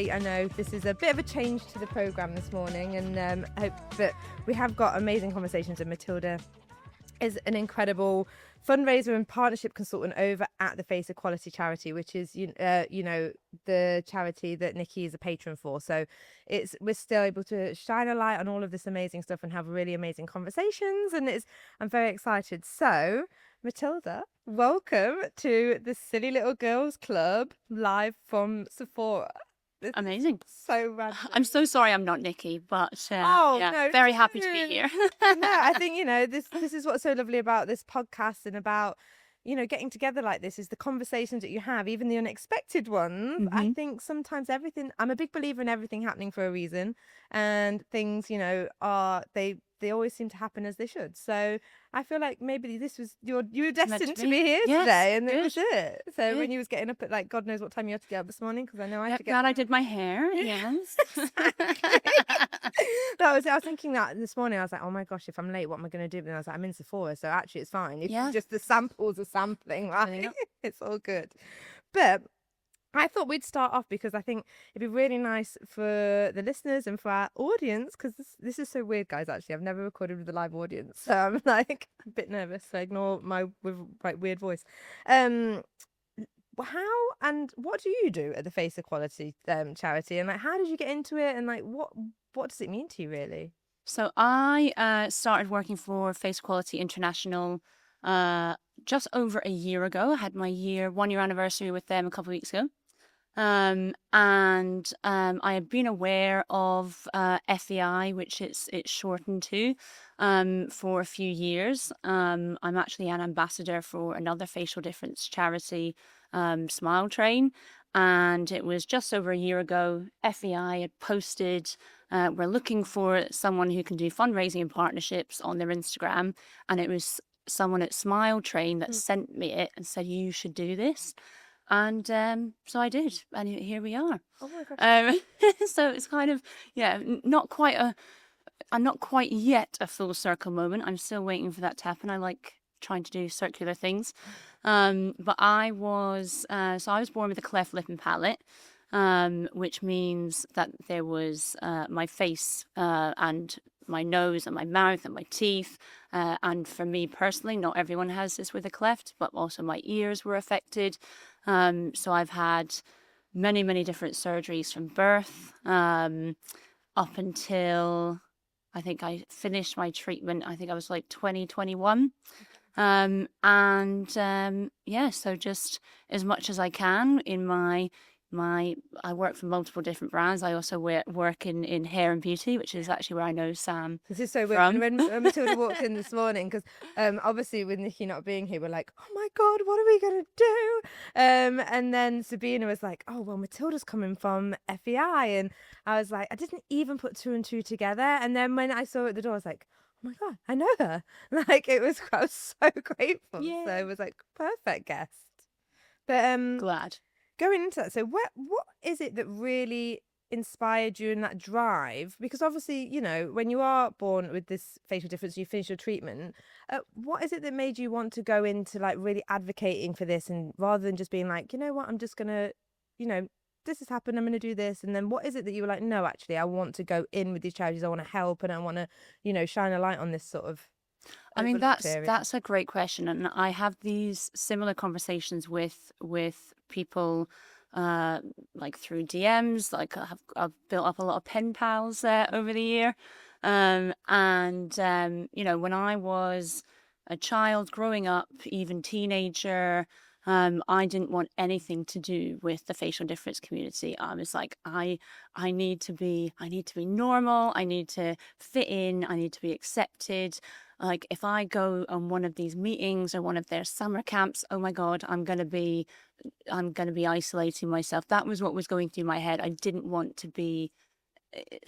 today. I know this is a bit of a change to the programme this morning, and I hope that we have got amazing conversations. And Matilda is an incredible fundraiser and partnership consultant over at the Face Equality charity, which is the charity that Nikki is a patron for. So we're still able to shine a light on all of this amazing stuff and have really amazing conversations, and I'm very excited. So Matilda, welcome to the Silly Little Girls Club live from Sephora. It's amazing. So random. I'm so sorry I'm not Nikki, but no, very happy to be here. No, I think, this is what's so lovely about this podcast and about, getting together like this is the conversations that you have, even the unexpected ones. I think sometimes I'm a big believer in everything happening for a reason, and things, they always seem to happen as they should. So I feel like maybe this was you were destined to be here today, and it was it. So when you was getting up at God knows what time you had to get up this morning, because I know I had to get. Glad I did my hair. Yes. I was thinking that this morning. I was like, oh my gosh, if I'm late, what am I going to do? And I was like, I'm in Sephora, so actually it's fine. If just the samples are sampling, right? It's all good. But I thought we'd start off because I think it'd be really nice for the listeners and for our audience, because this is so weird, guys. Actually, I've never recorded with a live audience, so I'm like a bit nervous. So ignore my weird voice. How and what do you do at the Face Equality charity, and how did you get into it, and what does it mean to you really? So I started working for Face Equality International just over a year ago. I had my 1 year anniversary with them a couple of weeks ago. And I had been aware of FEI, which it's shortened to, for a few years. I'm actually an ambassador for another facial difference charity, Smile Train, and it was just over a year ago. FEI had posted, we're looking for someone who can do fundraising and partnerships on their Instagram, and it was someone at Smile Train that sent me it and said, you should do this. And so I did, and here we are. Oh my gosh. So it's kind of, not quite yet a full circle moment. I'm still waiting for that to happen. I like trying to do circular things. But I was born with a cleft lip and palate, which means that there was my face and my nose and my mouth and my teeth. And for me personally, not everyone has this with a cleft, but also my ears were affected. So I've had many, many different surgeries from birth up until I think I finished my treatment. I think I was like 2021. So just as much as I can in I work for multiple different brands. I also work in hair and beauty, which is actually where I know Sam. This is so weird. When Matilda walked in this morning, because obviously with Nikki not being here, we're like, oh my God, what are we going to do? And then Sabina was like, oh, well, Matilda's coming from FEI. And I was like, I didn't even put two and two together. And then when I saw her at the door, I was like, oh my God, I know her. I was so grateful. Yeah. So it was like, perfect guest. But glad. Going into that, so what is it that really inspired you in that drive? Because obviously, when you are born with this facial difference, you finish your treatment. What is it that made you want to go into really advocating for this, and rather than just being like, you know what, I'm just gonna, this has happened, I'm gonna do this, and then what is it that you were like, no, actually, I want to go in with these charities, I want to help, and I want to, shine a light on this sort of. I mean, that's a great question, and I have these similar conversations with people, through DMs. I've built up a lot of pen pals over the year, when I was a child growing up, even teenager, I didn't want anything to do with the facial difference community. I was like, I need to be normal. I need to fit in. I need to be accepted. Like if I go on one of these meetings or one of their summer camps, oh my God, I'm going to be isolating myself. That was what was going through my head. I didn't want to be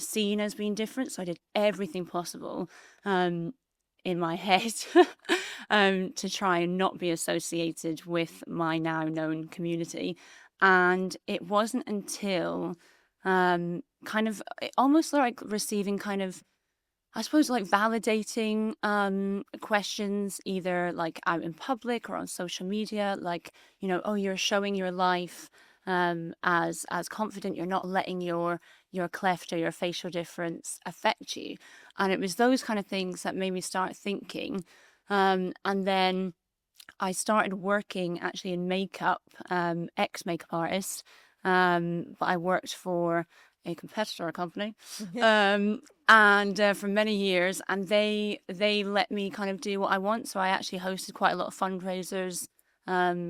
seen as being different. So I did everything possible in my head to try and not be associated with my now known community. And it wasn't until almost like receiving I suppose validating questions, either out in public or on social media, oh, you're showing your life, as confident. You're not letting your cleft or your facial difference affect you. And it was those kind of things that made me start thinking. And then I started working actually in makeup, ex-makeup artist, but I worked for a competitor company, and for many years, and they let me kind of do what I want. So I actually hosted quite a lot of fundraisers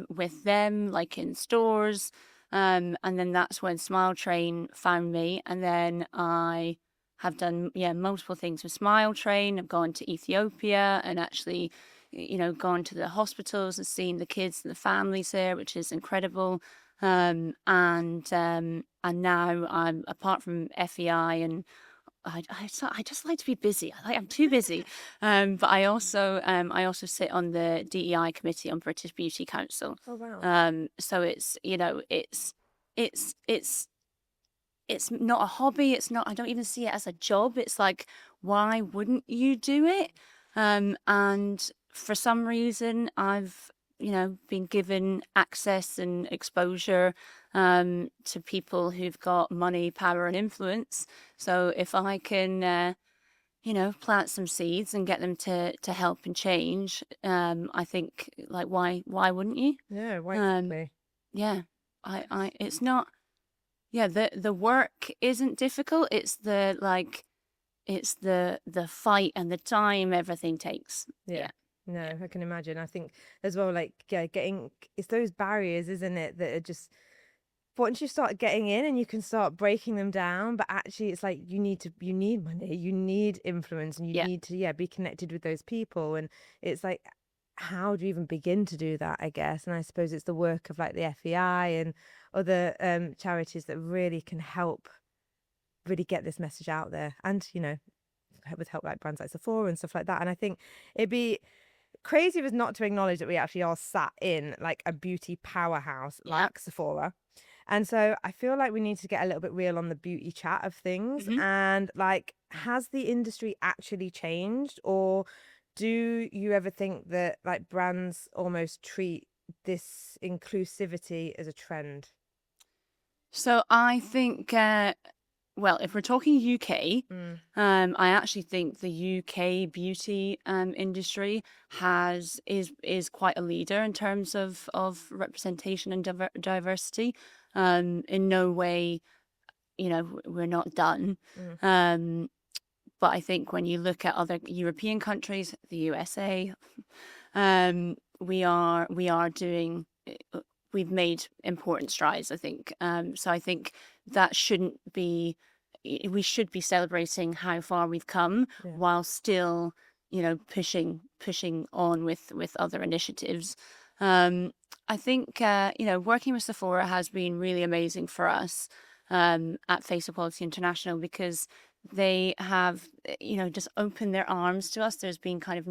with them, like in stores, and then that's when Smile Train found me, and then I have done multiple things with Smile Train. I've gone to Ethiopia and actually gone to the hospitals and seen the kids and the families there, which is incredible. And now I'm, apart from FEI, and I just like to be busy. I'm too busy. But I also sit on the DEI committee on British Beauty Council. Oh wow. So it's it's not a hobby. It's not. I don't even see it as a job. It's like, why wouldn't you do it? And for some reason, I've been given access and exposure to people who've got money, power, and influence. So if I can, plant some seeds and get them to help and change, I think, like, why wouldn't you? Yeah, why Um, exactly? yeah, it's not. Yeah, the work isn't difficult. It's the fight and the time everything takes. Yeah. Yeah. No, I can imagine. I think as well, like, yeah, it's those barriers, isn't it, that are just once you start getting in and you can start breaking them down, but actually it's like you need money, you need influence, and you Yeah. need to, yeah, be connected with those people. And it's like, how do you even begin to do that, I guess? And I suppose it's the work of like the FEI and other charities that really can help really get this message out there. And, with help like brands like Sephora and stuff like that. And I think it'd be crazy of us not to acknowledge that we actually are sat in like a beauty powerhouse Yeah. like Sephora. And so I feel like we need to get a little bit real on the beauty chat of things. Hmm. And like, has the industry actually changed? Or do you ever think that like brands almost treat this inclusivity as a trend? So I think, well, if we're talking UK, Mm. I actually think the UK beauty industry is quite a leader in terms of representation and diversity. In no way, we're not done. Mm. Um, but I think when you look at other European countries, the USA, we are doing. We've made important strides, I think. So I think that shouldn't be. We should be celebrating how far we've come, Yeah. while still, pushing on with other initiatives. I think working with Sephora has been really amazing for us at Face Equality International, because they have just opened their arms to us. There's been kind of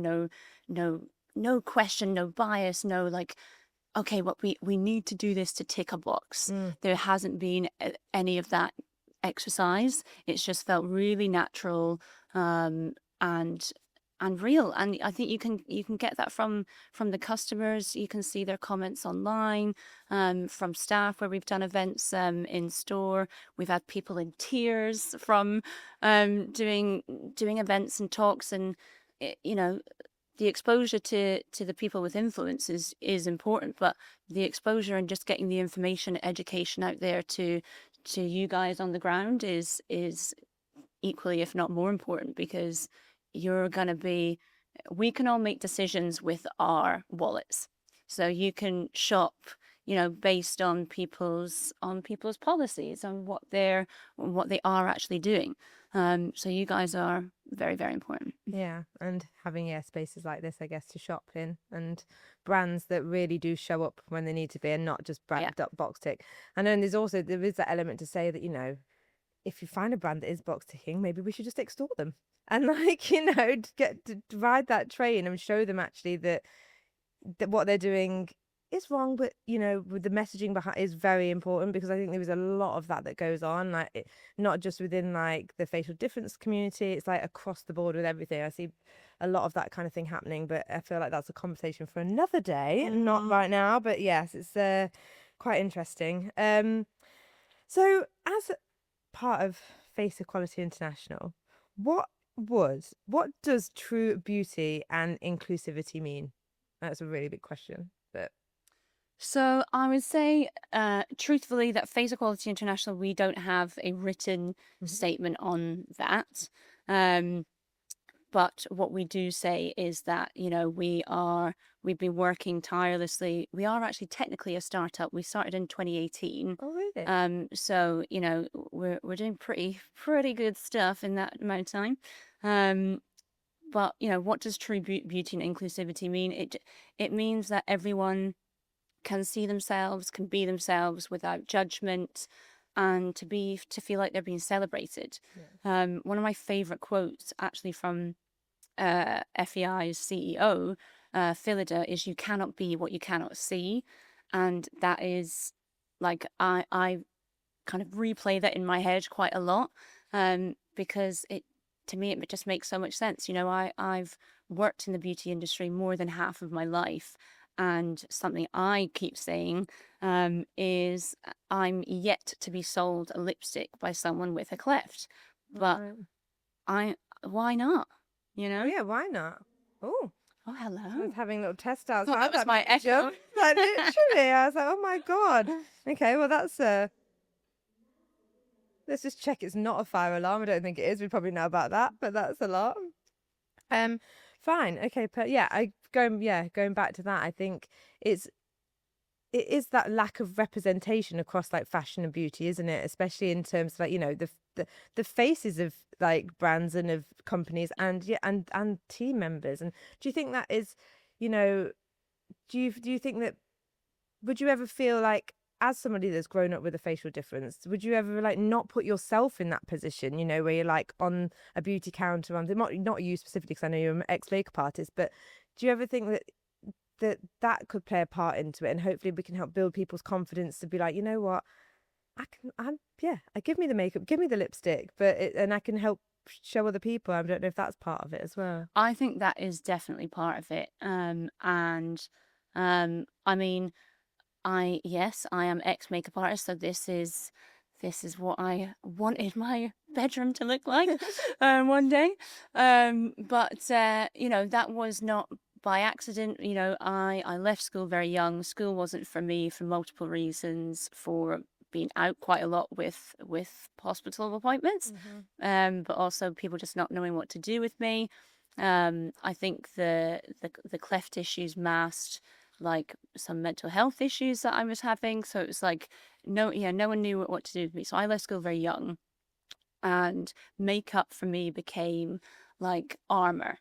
no question, no bias, no like, okay, what we need to do this to tick a box. Mm. There hasn't been any of that exercise. It's just felt really natural, and real. And I think you can get that from the customers. You can see their comments online, from staff where we've done events in store. We've had people in tears from doing events and talks, and the exposure to the people with influence is important, but the exposure and just getting the information, education out there to you guys on the ground is equally, if not more important, because you're going to be, we can all make decisions with our wallets. So you can shop, based on people's policies, on what they are actually doing. So you guys are very, very important. Yeah, and having spaces like this, I guess, to shop in, and brands that really do show up when they need to be, and not just box tick. And then there is that element to say that, if you find a brand that is box ticking, maybe we should just extort them and like, get to ride that train and show them actually that what they're doing is wrong, but with the messaging behind is very important, because I think there is a lot of that goes on, like not just within like the facial difference community, it's like across the board with everything. I see a lot of that kind of thing happening, but I feel like that's a conversation for another day, not right now. But yes, it's quite interesting. So as part of Face Equality International, what does true beauty and inclusivity mean? That's a really big question, but So I would say, truthfully, that Face Equality International, we don't have a written statement on that. But what we do say is that, we've been working tirelessly. We are actually technically a startup. We started in 2018. Oh, really? So, we're doing pretty good stuff in that amount of time. But, what does true beauty and inclusivity mean? It means that everyone can see themselves, can be themselves without judgment, and to feel like they're being celebrated. Yeah. One of my favorite quotes, actually, from FEI's CEO, Phillida, is "You cannot be what you cannot see," and that is like I kind of replay that in my head quite a lot, because to me it just makes so much sense. I've worked in the beauty industry more than half of my life, and something I keep saying is I'm yet to be sold a lipstick by someone with a cleft, but why not? Oh yeah, why not? Oh, hello. I was having a little test outside. That was my echo. Like, literally, I was like, oh my God. Okay, well that's let's just check it's not a fire alarm. I don't think it is. We probably know about that, but that's a lot. Fine. Okay, but yeah, going back to that, I think it is that lack of representation across like fashion and beauty, isn't it? Especially in terms of like, the faces of like brands and of companies and and team members. And do you think that is, do you think that, would you ever feel like, as somebody that's grown up with a facial difference, would you ever like not put yourself in that position, where you're like on a beauty counter, not you specifically, because I know you're an ex-makeup artist, but do you ever think that could play a part into it, and hopefully we can help build people's confidence to be like, you know what, give me the makeup, give me the lipstick, and I can help show other people. I don't know if that's part of it as well. I think that is definitely part of it. I mean, I am ex-makeup artist, so this is what I wanted my bedroom to look like one day. But that was not by accident. I left school very young. School wasn't for me for multiple reasons, for being out quite a lot with hospital appointments, but also people just not knowing what to do with me. I think the cleft issues masked like some mental health issues that I was having. So it was like, no one knew what to do with me. So I left school very young, and makeup for me became like armor.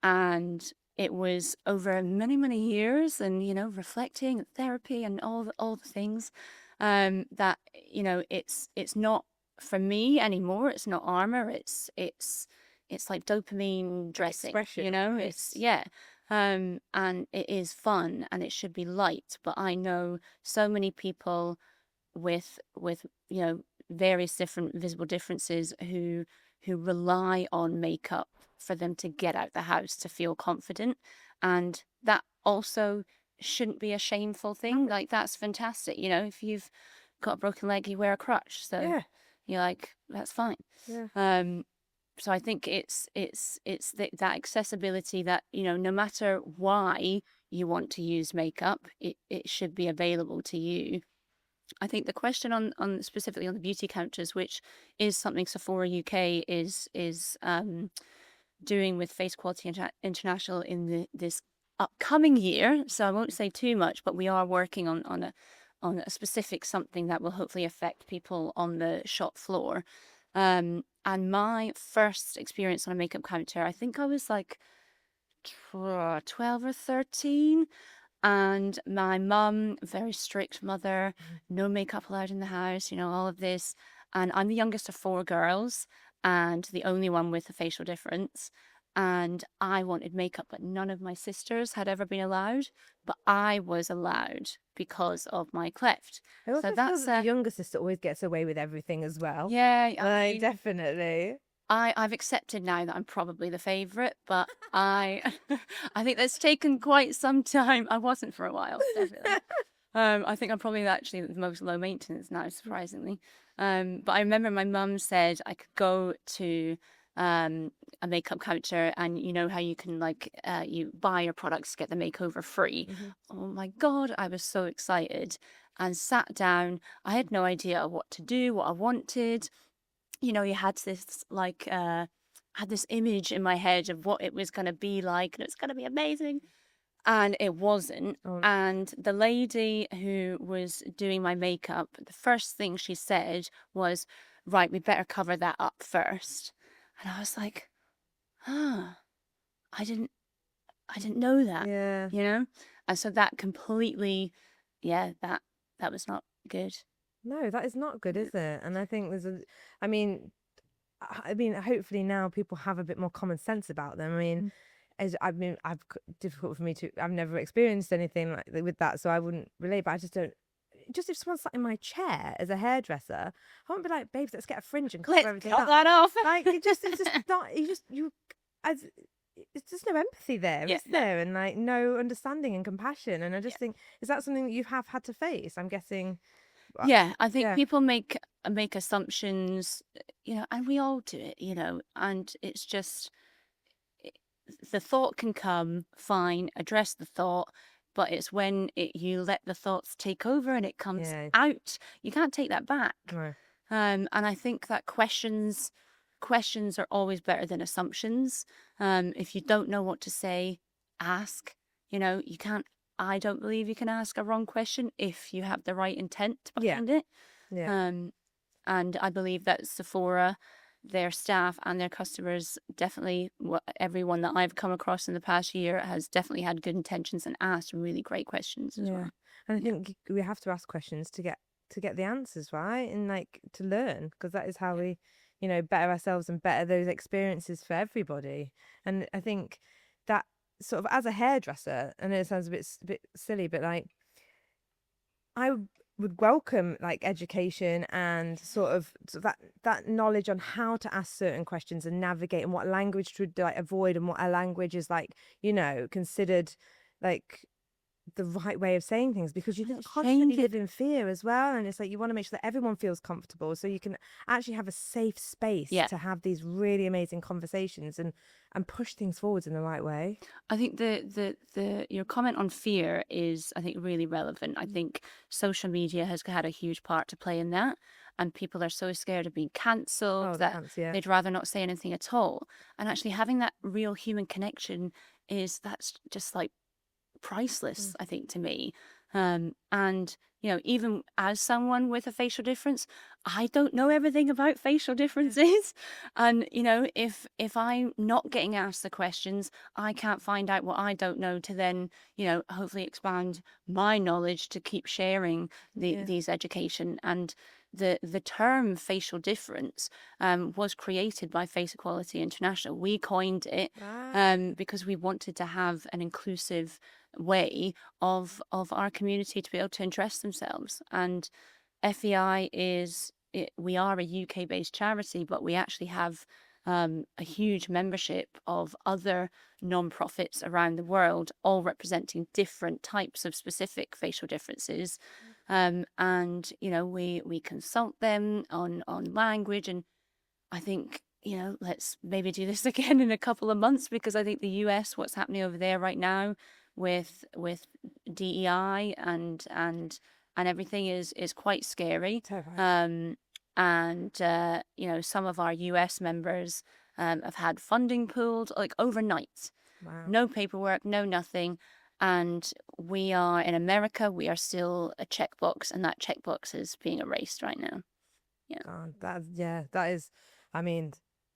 And it was over many, many years, and, reflecting and therapy and all the things, that, it's not for me anymore. It's not armor. It's like dopamine dressing, Expression. It's, yeah. And it is fun and it should be light, but I know so many people with various different visible differences who rely on makeup for them to get out the house, to feel confident, and that also shouldn't be a shameful thing. Like, that's fantastic. If you've got a broken leg, you wear a crutch, so Yeah. you're like, that's fine. Yeah. So I think it's that accessibility, that, no matter why you want to use makeup, it should be available to you. I think the question on specifically on the beauty counters, which is something Sephora UK is doing with Face Equality International in this upcoming year. So I won't say too much, but we are working on a specific something that will hopefully affect people on the shop floor. And my first experience on a makeup counter, I think I was like 12 or 13. And my mum, very strict mother, no makeup allowed in the house, all of this. And I'm the youngest of 4 girls and the only one with a facial difference. And I wanted makeup, but none of my sisters had ever been allowed. But I was allowed because of my cleft. I also feel that the younger sister always gets away with everything as well. Yeah, definitely. I've accepted now that I'm probably the favourite, but I think that's taken quite some time. I wasn't for a while, definitely. I think I'm probably actually the most low maintenance now, surprisingly. But I remember my mum said I could go to a makeup counter, and you know how you can you buy your products to get the makeover free. Oh my God, I was so excited and sat down. I had no idea what to do, what I wanted. You know, you had this had this image in my head of what it was going to be like, and it's going to be amazing. And it wasn't. Oh. And the lady who was doing my makeup, the first thing she said was, right, we better cover that up first. And I was like, ah, I didn't know that. Yeah. You know? And so that completely, that was not good. No, that is not good, is it? And I think I mean, hopefully now people have a bit more common sense about them. I mean, difficult for me to. I've never experienced anything like with that, so I wouldn't relate. But I just don't. Just if someone sat in my chair as a hairdresser, I won't be like, babes, let's get a fringe and cover everything cut up. that off. Like it's just not. It's just no empathy there, is there? And like no understanding and compassion. And I just think, is that something that you have had to face? I'm guessing. Yeah, I think people make assumptions, and we all do it, and it's just the thought can come, fine, address the thought, but it's when you let the thoughts take over and it comes out, you can't take that back. No. And I think that questions are always better than assumptions. If you don't know what to say, ask. You can't. I don't believe you can ask a wrong question if you have the right intent behind it. Yeah. And I believe that Sephora, their staff and their customers, definitely, everyone that I've come across in the past year has definitely had good intentions and asked really great questions as well. And I think we have to ask questions to get the answers, right? And like to learn, because that is how we, better ourselves and better those experiences for everybody. And I think that sort of as a hairdresser, I know it sounds a bit silly, but like I would welcome like education and sort of that knowledge on how to ask certain questions and navigate, and what language to like avoid, and what a language is like, considered like the right way of saying things, because you constantly live in fear as well, and it's like you want to make sure that everyone feels comfortable, so you can actually have a safe space to have these really amazing conversations and push things forwards in the right way. I think your comment on fear is, I think, really relevant. I think social media has had a huge part to play in that, and people are so scared of being cancelled that they'd rather not say anything at all. And actually having that real human connection that's just like priceless, I think, to me. And even as someone with a facial difference, I don't know everything about facial differences. And if I'm not getting asked the questions, I can't find out what I don't know to then hopefully expand my knowledge to keep sharing these education. And the term facial difference was created by Face Equality International. We coined it because we wanted to have an inclusive way of our community to be able to address themselves. And FEI we are a UK based charity, but we actually have a huge membership of other non-profits around the world, all representing different types of specific facial differences. And we consult them on language. And I think let's maybe do this again in a couple of months, because I think the US, what's happening over there right now with DEI and everything is quite scary. And some of our US members have had funding pulled like overnight. Wow. No paperwork, no nothing. And we are in America, we are still a checkbox, and that checkbox is being erased right now. That is, I mean,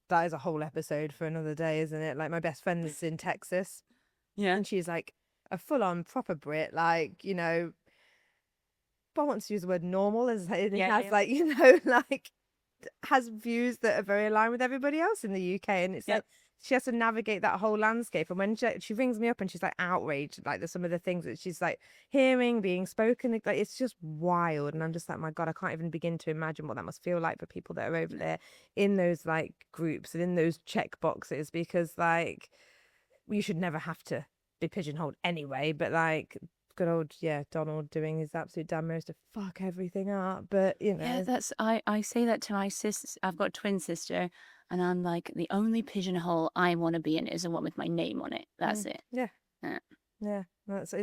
that is a whole episode for another day, isn't it? Like my best friend is in Texas, and she's like a full-on proper Brit, like but I want to use the word normal as it has like like has views that are very aligned with everybody else in the UK, and it's like she has to navigate that whole landscape. And when she rings me up and she's like outraged, like there's some of the things that she's like hearing being spoken, like it's just wild. And I'm just like, my God, I can't even begin to imagine what that must feel like for people that are over there in those like groups and in those check boxes, because like you should never have to be pigeonholed anyway, but like good old Donald doing his absolute damn to fuck everything up. But Yeah, I say that to my sis. I've got a twin sister, and I'm like, the only pigeonhole I want to be in is the one with my name on it. That's it. Yeah. Yeah. Yeah, it's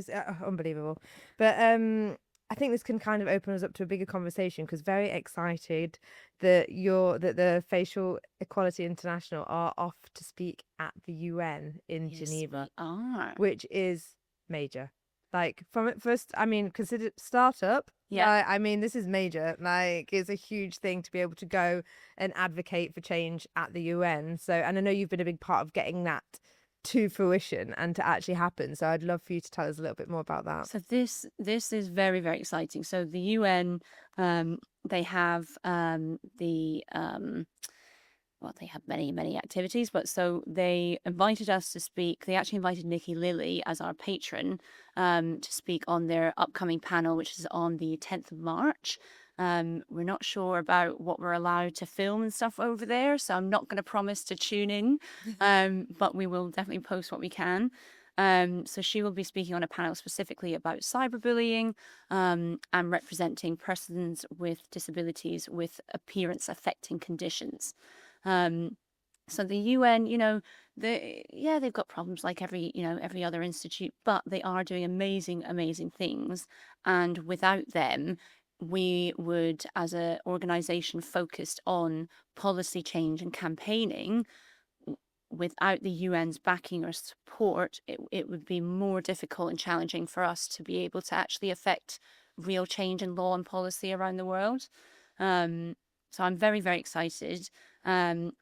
unbelievable. But I think this can kind of open us up to a bigger conversation, because very excited that the Facial Equality International are off to speak at the UN in Geneva, which is major. Like, from it first, I mean, consider startup. Yeah. I mean, this is major. Like, it's a huge thing to be able to go and advocate for change at the UN. So, and I know you've been a big part of getting that to fruition and to actually happen. So I'd love for you to tell us a little bit more about that. So this is very, very exciting. So the UN, they have well, they have many, many activities, but so they invited us to speak. They actually invited Nikki Lilly as our patron to speak on their upcoming panel, which is on the 10th of March. We're not sure about what we're allowed to film and stuff over there, so I'm not going to promise to tune in, but we will definitely post what we can. So she will be speaking on a panel specifically about cyberbullying and representing persons with disabilities with appearance affecting conditions. So the UN, they've got problems like every other institute, but they are doing amazing, amazing things. And without them, we would, as an organization focused on policy change and campaigning, without the UN's backing or support, it would be more difficult and challenging for us to be able to actually affect real change in law and policy around the world. So I'm very, very excited. And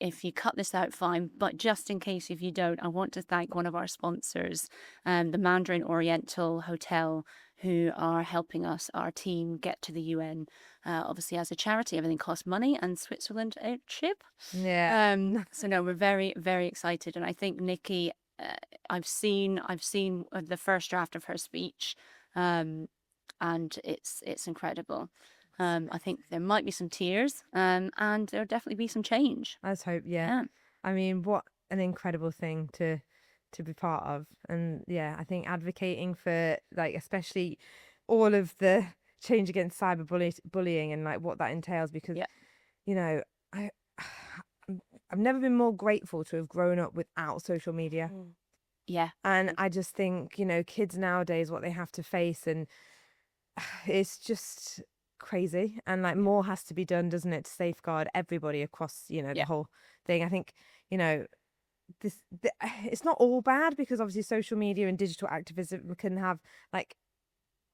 if you cut this out, fine. But just in case if you don't, I want to thank one of our sponsors, the Mandarin Oriental Hotel, who are helping us, our team, get to the UN. Obviously, as a charity, everything costs money, and Switzerland ain't cheap. Yeah. So no, we're very, very excited, and I think Nikki, I've seen the first draft of her speech, and it's incredible. I think there might be some tears, and there'll definitely be some change. Let's hope. Yeah. I mean, what an incredible thing to be part of. And yeah, I think advocating for, like, especially all of the change against cyberbullying and like what that entails, because I've never been more grateful to have grown up without social media. Yeah. And I just think, kids nowadays, what they have to face, and it's just crazy. And like, more has to be done, doesn't it, to safeguard everybody across, the whole thing. I think, it's not all bad, because obviously social media and digital activism can have like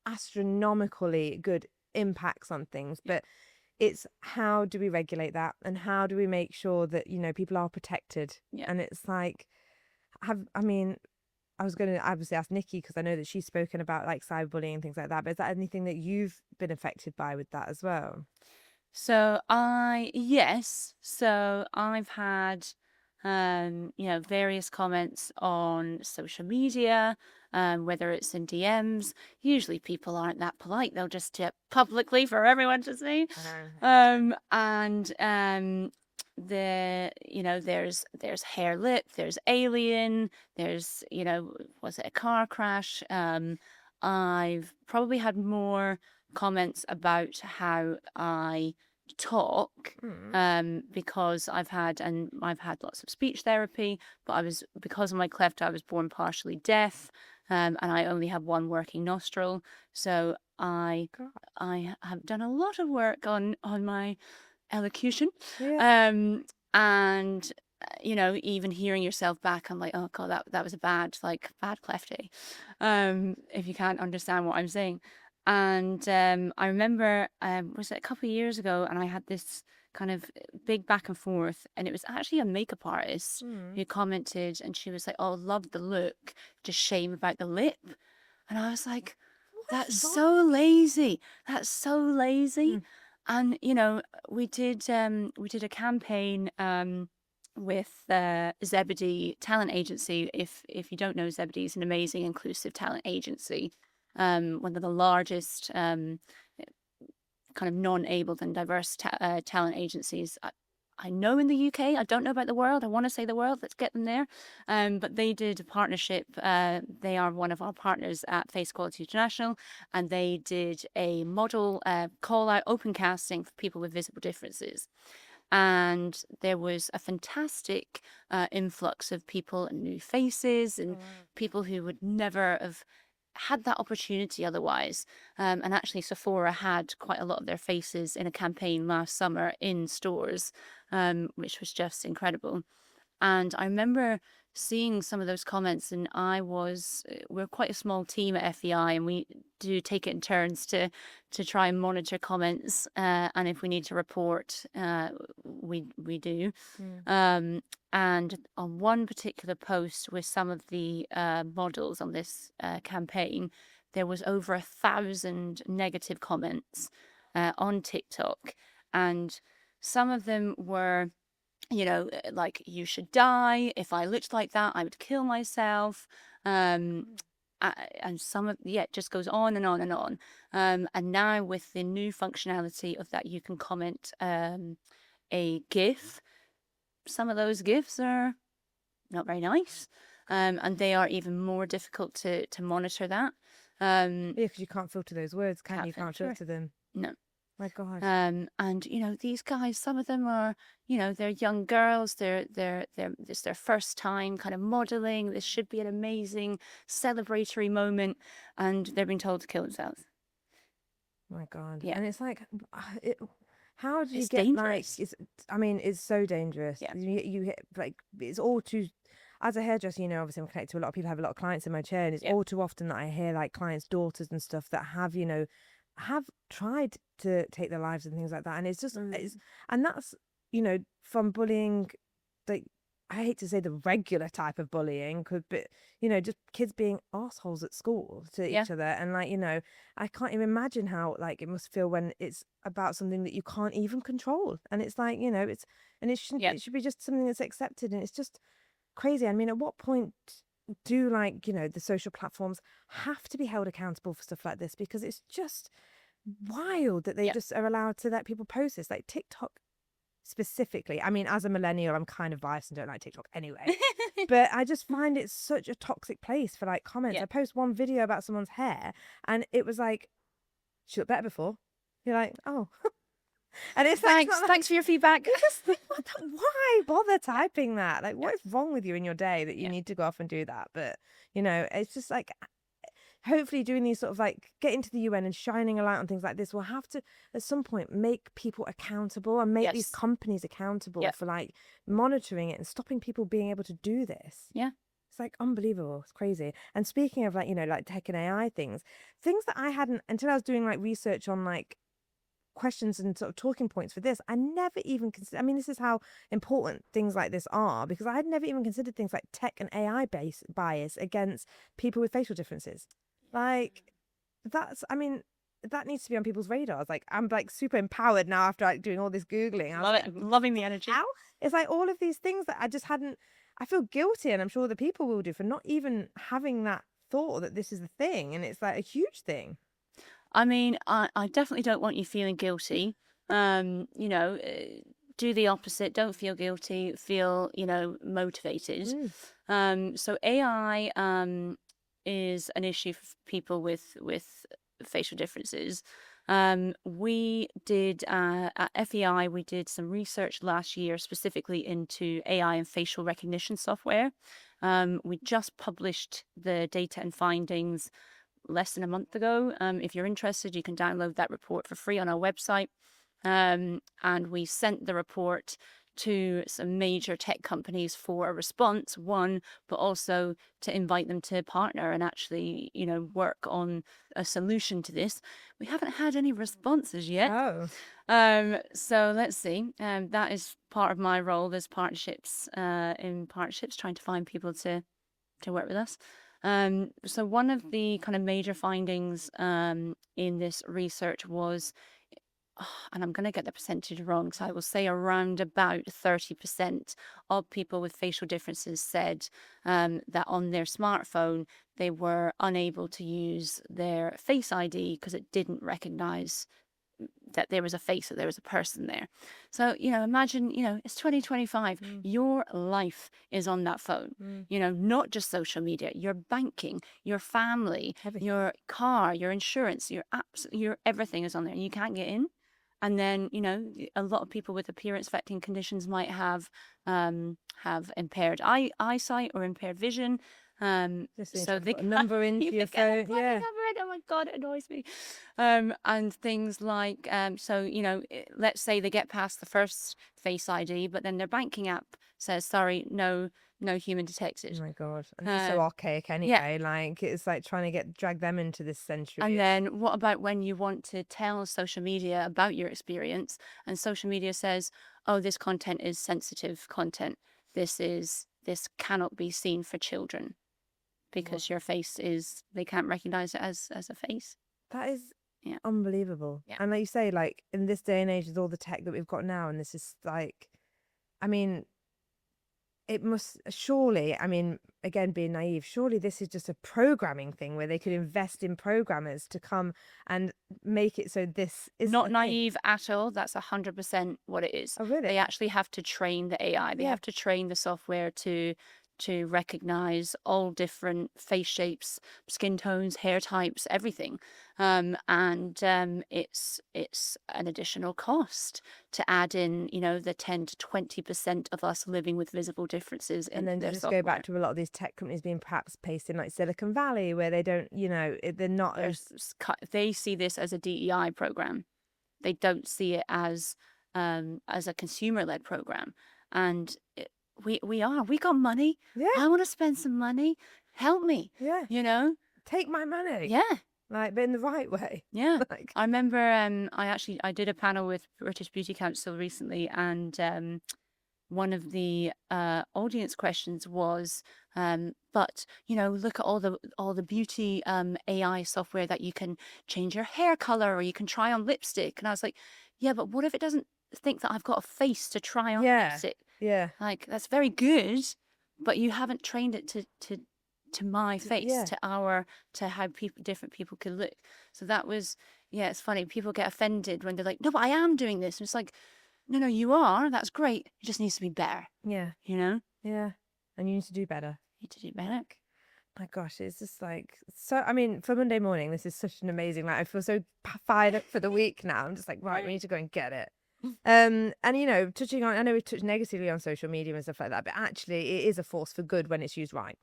astronomically good impacts on things, but it's how do we regulate that, and how do we make sure that people are protected. And it's like, I was going to obviously ask Nikki, because I know that she's spoken about like cyberbullying and things like that, but is that anything that you've been affected by with that as well? So I've had various comments on social media, whether it's in DMs. Usually people aren't that polite. They'll just do it publicly for everyone to see. There's hair lip, there's alien, there's, was it a car crash? I've probably had more comments about how I talk, because I've had lots of speech therapy, but because of my cleft, I was born partially deaf, and I only have one working nostril. So I have done a lot of work on my elocution. And even hearing yourself back, I'm like, oh god, that was a bad clefty, if you can't understand what I'm saying. And I remember, was it a couple of years ago, and I had this kind of big back and forth, and it was actually a makeup artist who commented, and she was like, oh, love the look, just shame about the lip. And I was like, that's so lazy. And we did a campaign with Zebedee Talent Agency. If you don't know, Zebedee is an amazing inclusive talent agency, one of the largest kind of non-abled and diverse talent agencies I know in the UK, I don't know about the world. I want to say the world. Let's get them there. But they did a partnership. They are one of our partners at Face Equality International, and they did a model call out open casting for people with visible differences. And there was a fantastic influx of people and new faces and people who would never have had that opportunity otherwise. And actually, Sephora had quite a lot of their faces in a campaign last summer in stores, which was just incredible. And I remember seeing some of those comments, and we're quite a small team at FEI, and we do take it in turns to try and monitor comments, and if we need to report, we do. And on one particular post with some of the models on this campaign, there was over 1,000 negative comments on TikTok, and some of them were, like, you should die. If I looked like that, I would kill myself. And some of, it just goes on and on and on. And now with the new functionality of that, you can comment a GIF. Some of those GIFs are not very nice. And they are even more difficult to monitor that. Because you can't filter those words, can you? Can't filter them. No. My God. And these guys, some of them are, they're young girls. It's their first time kind of modeling. This should be an amazing celebratory moment, and they're being told to kill themselves. My God. Yeah. And it's like, how do you It's get dangerous. like? It's so dangerous. Yeah. You hit, like, it's all too. As a hairdresser, obviously I'm connected to a lot of people. I have a lot of clients in my chair, and it's all too often that I hear like clients' daughters and stuff that have tried to take their lives and things like that, and it's just and that's from bullying, like, I hate to say the regular type of bullying, but just kids being assholes at school to each other, and like I can't even imagine how like it must feel when it's about something that you can't even control, and it's like it should be just something that's accepted, and it's just crazy. I mean, at what point do the social platforms have to be held accountable for stuff like this? Because it's just wild that they just are allowed to let people post this, like TikTok specifically. I mean, as a millennial, I'm kind of biased and don't like TikTok anyway, but I just find it such a toxic place for like comments. I post one video about someone's hair and it was like, she looked better before. You're like, oh. And it's thanks for your feedback. Why bother typing that? Like, what is wrong with you in your day that you need to go off and do that? But it's just like, hopefully doing these sort of like getting to the UN and shining a light on things like this will have to at some point make people accountable and make these companies accountable for like monitoring it and stopping people being able to do this. It's like unbelievable. It's crazy. And speaking of like like tech and AI things that I hadn't, until I was doing like research on like questions and sort of talking points for this, I never even considered. I mean, this is how important things like this are, because I had never even considered things like tech and AI based bias against people with facial differences. Like, that needs to be on people's radars. Like, I'm like super empowered now after like doing all this Googling. Loving the energy. How? It's like all of these things that I just hadn't, I feel guilty, and I'm sure the people will do, for not even having that thought that this is the thing, and it's like a huge thing. I mean, I definitely don't want you feeling guilty. Do the opposite. Don't feel guilty. Feel, motivated. So AI is an issue for people with facial differences. We did at FEI, we did some research last year specifically into AI and facial recognition software. We just published the data and findings less than a month ago. If you're interested, you can download that report for free on our website. And we sent the report to some major tech companies for a response, but also to invite them to partner and actually, work on a solution to this. We haven't had any responses yet. So let's see. That is part of my role. There's partnerships, trying to find people to work with us. So one of the kind of major findings in this research was, and I'm going to get the percentage wrong, so I will say around about 30% of people with facial differences said that on their smartphone they were unable to use their Face ID because it didn't recognize that there was a face, that there was a person there. So, imagine, it's 2025. Your life is on that phone, not just social media, your banking, your family, your car, your insurance, your everything is on there, and you can't get in. And then, a lot of people with appearance affecting conditions might have impaired eyesight or impaired vision. So they put a number into your phone. Yeah. Oh my God, it annoys me. And things like, let's say they get past the first Face ID, but then their banking app says, sorry, no human detected. Oh my God. And it's so archaic anyway. Like, it's like trying to drag them into this century. And then what about when you want to tell social media about your experience, and social media says, oh, this content is sensitive content. This cannot be seen for children, because your face they can't recognize it as a face. That is unbelievable. Yeah. And like you say, like in this day and age with all the tech that we've got now, and this is like, I mean, it must surely, I mean, again, being naive, surely this is just a programming thing where they could invest in programmers to come and make it so this is not naive at all. That's 100% what it is. Oh, really? They actually have to train the AI. They have to train the software to recognize all different face shapes, skin tones, hair types, everything. And it's an additional cost to add in, the 10 to 20% of us living with visible differences in their software. And then to just go back to a lot of these tech companies being perhaps based in like Silicon Valley, where they don't, they're not. They see this as a DEI program. They don't see it as a consumer-led program. And we got money. Yeah. I want to spend some money. Help me. Yeah. Take my money. Yeah. Like, but in the right way. Yeah. Like, I remember I did a panel with British Beauty Council recently, and one of the audience questions was, but look at all the beauty AI software that you can change your hair color, or you can try on lipstick. And I was like, yeah, but what if it doesn't think that I've got a face to try on lipstick? Yeah. Like, that's very good, but you haven't trained it to my face, to how different people can look. So that was, it's funny. People get offended when they're like, no, but I am doing this. And it's like, no, you are. That's great. It just needs to be better. Yeah. Yeah. And you need to do better. You need to do better. My gosh, it's just like, so, I mean, for Monday morning, this is such an amazing, like, I feel so fired up for the week now. I'm just like, right, we need to go and get it. And touching on, I know we touched negatively on social media and stuff like that, but actually it is a force for good when it's used right.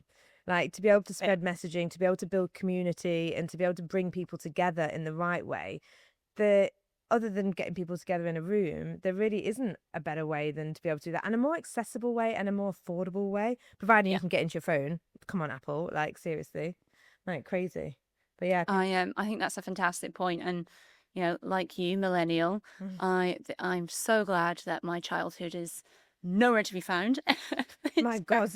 Like, to be able to spread messaging, to be able to build community, and to be able to bring people together in the right way. Other than getting people together in a room, there really isn't a better way than to be able to do that, and a more accessible way and a more affordable way, providing you can get into your phone. Come on, Apple, like, seriously, like, crazy. But yeah, I think that's a fantastic point. And like you, millennial, I'm so glad that my childhood is nowhere to be found. My God,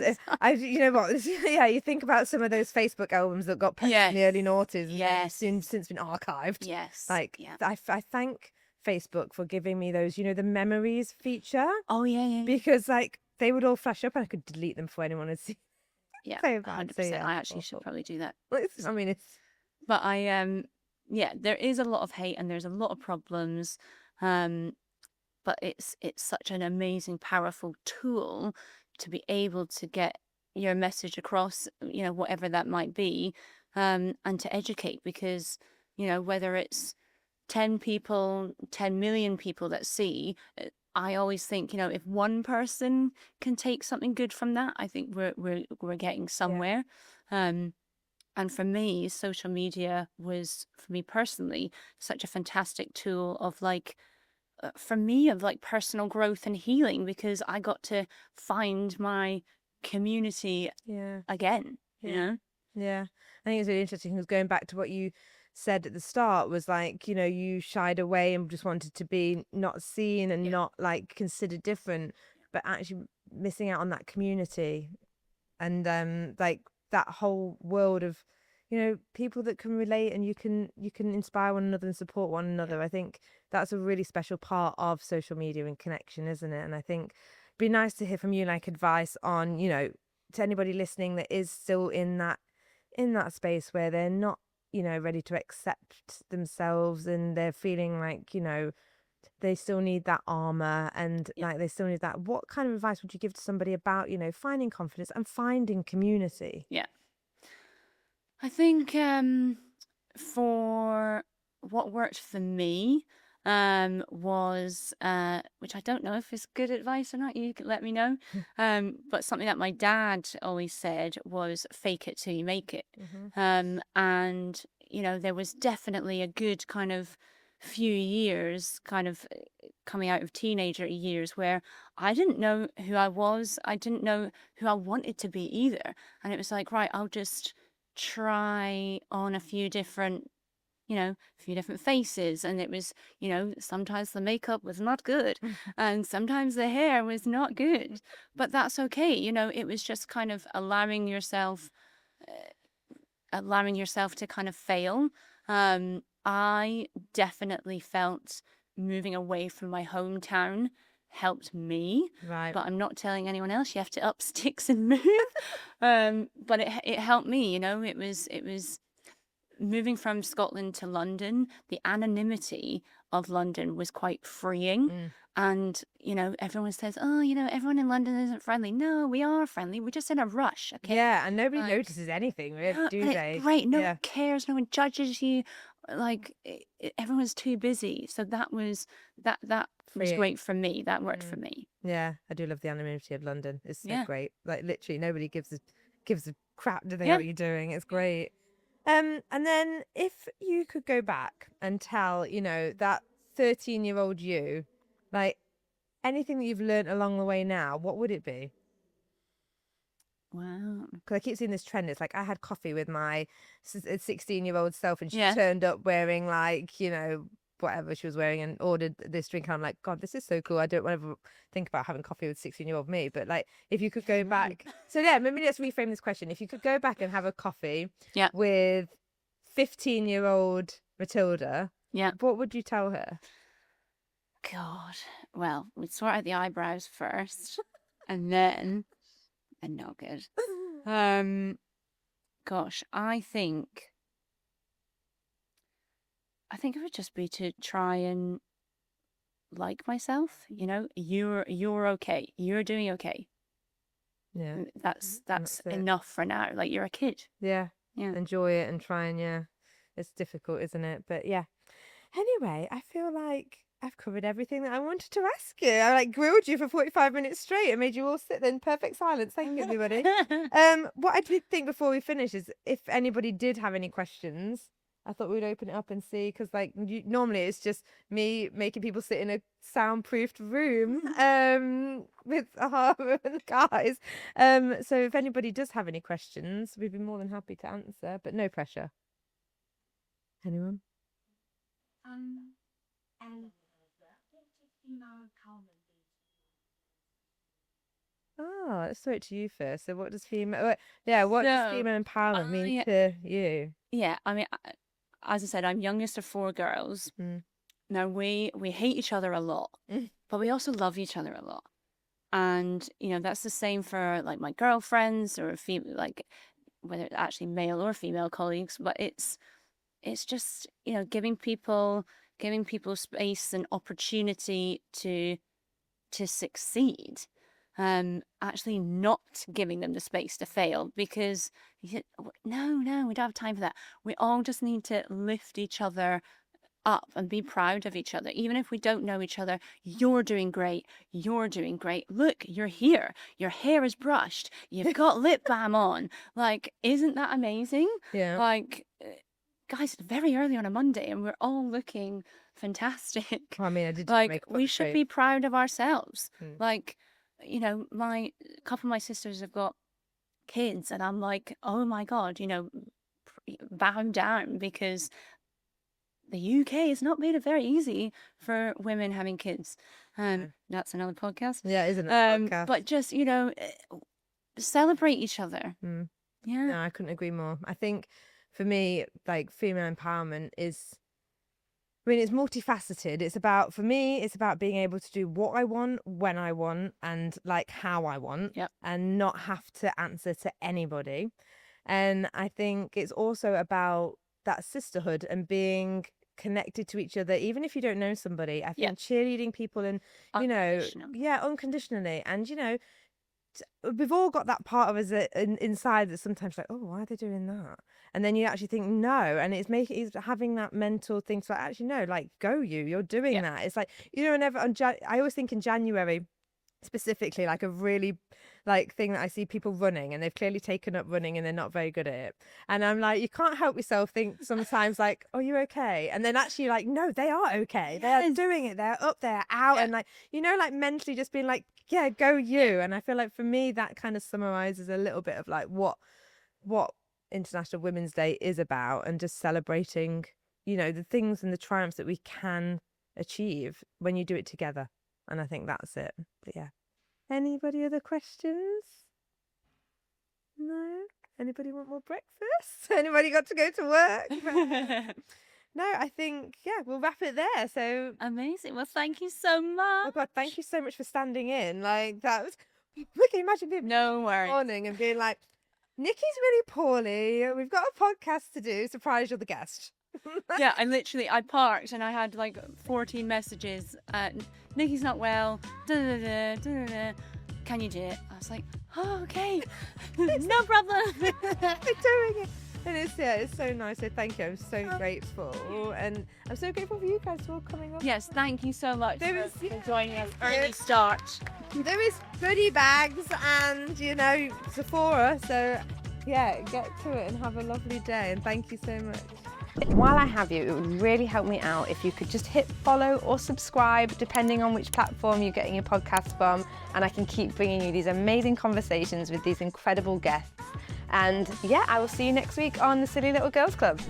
you know what? Yeah, you think about some of those Facebook albums that got posted in the early noughties, and since been archived. Yes, like I thank Facebook for giving me those, the memories feature. Oh yeah. Because like they would all flash up and I could delete them before anyone would see. Yeah, 100%. So, I actually should probably do that. I mean, but there is a lot of hate and there's a lot of problems. But it's such an amazing, powerful tool to be able to get your message across, whatever that might be, and to educate, because, whether it's 10 people, 10 million people that see, I always think, if one person can take something good from that, I think we're getting somewhere. And for me, social media was, for me personally, such a fantastic tool of for me, of personal growth and healing, because I got to find my community again. Yeah, I think it's really interesting, because going back to what you said at the start was like, you shied away and just wanted to be not seen and not like considered different, but actually missing out on that community and like that whole world of people that can relate, and you can inspire one another and support one another. I think that's a really special part of social media and connection, isn't it? And I think it'd be nice to hear from you, like, advice on, to anybody listening that is still in that space where they're not ready to accept themselves, and they're feeling like, they still need that armor, and like they still need that. What kind of advice would you give to somebody about, finding confidence and finding community? Yeah. I think for what worked for me was, which I don't know if it's good advice or not, you can let me know, but something that my dad always said was fake it till you make it. And, there was definitely a good kind of few years kind of coming out of teenager years where I didn't know who I was. I didn't know who I wanted to be either. And it was like, right, I'll just try on a few different faces, and it was, sometimes the makeup was not good and sometimes the hair was not good, but that's okay. It was just kind of allowing yourself to kind of fail. I definitely felt moving away from my hometown helped me, Right. but I'm not telling anyone else. You have to up sticks and move. But it helped me. It was moving from Scotland to London. The anonymity of London was quite freeing. And, everyone says, oh, everyone in London isn't friendly. No, we are friendly. We're just in a rush. Okay. Yeah. And nobody notices anything, do they? Right. No one cares. No one judges you. Like everyone's too busy. So that was great for me. That worked for me. Yeah. I do love the anonymity of London. It's so great. Like literally nobody gives a crap, do they, what you're doing. It's great. And then if you could go back and tell, that 13-year-old you, like anything that you've learned along the way now, what would it be? Wow. Because I keep seeing this trend. It's like I had coffee with my 16-year-old self, and she turned up wearing like, whatever she was wearing, and ordered this drink. And I'm like, God, this is so cool. I don't want to ever think about having coffee with 16-year-old me. But like, if you could go back. So yeah, maybe let's reframe this question. If you could go back and have a coffee with 15-year-old Matilda, what would you tell her? God. Well, we'd sort out the eyebrows first, and then, and not good. Gosh, I think it would just be to try and like myself. You're okay. You're doing okay. Yeah. That's enough for now. Like, you're a kid. Yeah. Enjoy it and try and it's difficult, isn't it? But yeah. Anyway, I feel like I've covered everything that I wanted to ask you. I grilled you for 45 minutes straight and made you all sit there in perfect silence. Thank you, everybody. What I did think before we finish is if anybody did have any questions, I thought we'd open it up and see, because normally it's just me making people sit in a soundproofed room with the guys. So if anybody does have any questions, we'd be more than happy to answer, but no pressure. Anyone? Oh, let's throw it to you first. So what does female empowerment mean to you? Yeah, I mean, as I said, I'm youngest of 4 girls. Now we hate each other a lot, but we also love each other a lot. And, that's the same for like my girlfriends or like whether it's actually male or female colleagues, but it's just, giving people space and opportunity to succeed. Actually not giving them the space to fail, because no, we don't have time for that. We all just need to lift each other up and be proud of each other. Even if we don't know each other, you're doing great. Look, you're here. Your hair is brushed. You've got lip balm on. Like, isn't that amazing? Yeah. Like, guys, it's very early on a Monday and we're all looking fantastic. Well, I mean, I did like, we should be proud of ourselves. Like, a couple of my sisters have got kids, and I'm like, oh my God, bow down, because the UK has not made it very easy for women having kids. That's another podcast. Yeah, isn't it? Podcast. But just, celebrate each other. Yeah. No, I couldn't agree more. I think for me, like, female empowerment is, it's multifaceted. For me, it's about being able to do what I want, when I want, and like how I want, and not have to answer to anybody. And I think it's also about that sisterhood and being connected to each other, even if you don't know somebody. I think cheerleading people and, you know, unconditionally. And, you know, we've all got that part of us inside that's sometimes like, oh, why are they doing that? And then you actually think no, and it's having that mental thing to like, actually no, like you're doing that. It's like, you know, I always think in January specifically, like a really like thing that I see people running and they've clearly taken up running and they're not very good at it, and I'm like, you can't help yourself think sometimes like, oh, you're okay, and then actually like, no, they are okay. They are doing it, they're up there, out, and like, you know, like mentally just being like, yeah, go you. And I feel like for me that kind of summarizes a little bit of like what International Women's Day is about, and just celebrating, you know, the things and the triumphs that we can achieve when you do it together. And I think that's it. But yeah. Anybody other questions? No? Anybody want more breakfast? Anybody got to go to work? No, I think, yeah, we'll wrap it there. So amazing. Well, thank you so much. Oh God, thank you so much for standing in. Like, that was, look, imagine being morning and being like, Nikki's really poorly. We've got a podcast to do. Surprise, you're the guest. Yeah, I parked and I had like 14 messages. Nikki's not well. Can you do it? I was like, oh, okay. No problem. We're doing it. And it's so nice. So thank you. I'm so grateful. And I'm so grateful for you guys all coming on. Yes, thank you so much for joining us early start. There is goodie bags and, you know, Sephora. So yeah, get to it and have a lovely day. And thank you so much. While I have you, it would really help me out if you could just hit follow or subscribe, depending on which platform you're getting your podcast from, and I can keep bringing you these amazing conversations with these incredible guests. And yeah, I will see you next week on the Silly Little Girls Club.